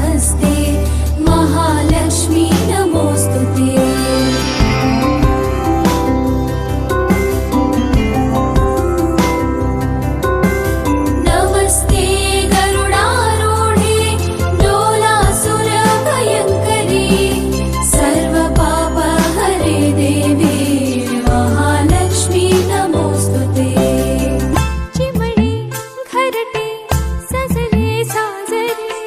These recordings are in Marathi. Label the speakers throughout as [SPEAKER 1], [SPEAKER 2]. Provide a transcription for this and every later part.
[SPEAKER 1] हस्ते महालक्ष्मी नमोस्तुते। नमस्ते गरुडारूढे डोलासुरभयङ्करी सर्वपापहरे देवी महालक्ष्मी नमोस्तुते। चिमणे घरटे सजले साजरे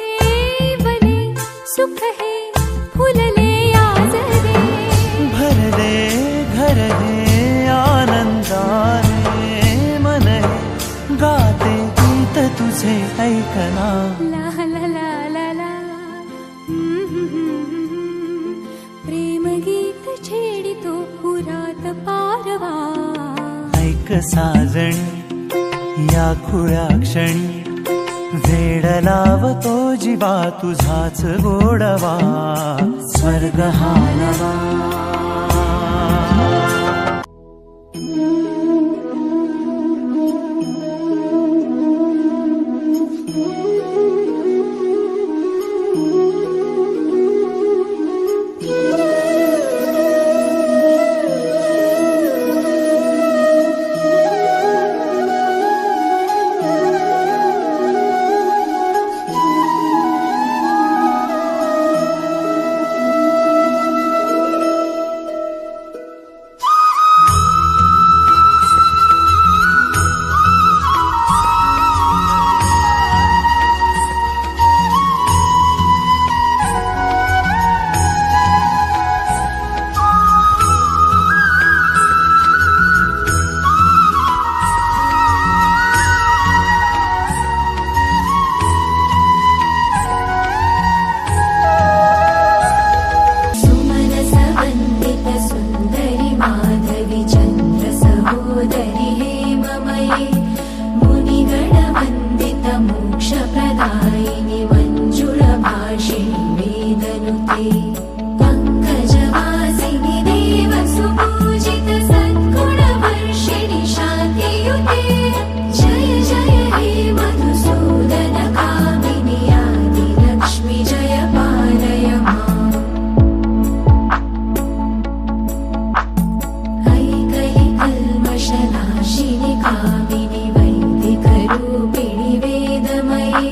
[SPEAKER 1] बने सुख है फुलले आजरे
[SPEAKER 2] भरले घर है आनंदाने मन है गाते गीत तुझे ऐकना
[SPEAKER 1] ला ला ला ला ला प्रेम गीत छेडितो पुरात पारवा
[SPEAKER 2] ऐक साजणी या खुळ्या क्षणी वेड लावतो जीवा तुझाच गोडवा स्वर्ग हा नवा। मोक्षप्रदायिनि मञ्जुलभाषिणि वेदनुते पङ्कजवासिनि देवसुपूजित सद्गुणवर्षिणि शान्तियुते जय जय हे मधुसूदन कामिनि आदिलक्ष्मि जय पालय माम्। ऐकहि कल्मषनाशिनि कामिनि वैदिकरूपिणि वेदमये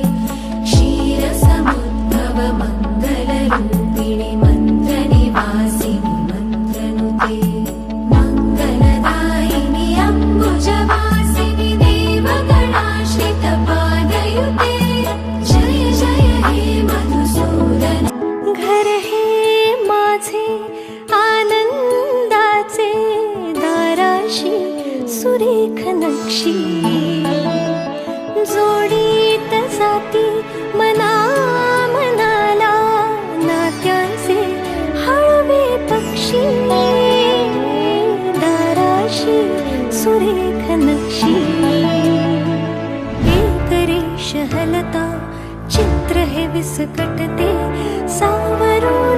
[SPEAKER 2] क्षीरसमुद्भव मङ्गलरूपिणि मन्त्रनिवासिनि मन्त्रनुते मङ्गलदायिनि अम्बुजवासिनि देवगणाश्रितपादयुते जय जय हे मधुसूदन। घर हे माझे आनंदाचे दाराशी सुरेख नक्षी जोडीत जाती मना मनाला नात्याचे हळवे पक्षी दाराशी सुरेख नक्षी एक रेष हलता चित्र हे विस्कटते सावरून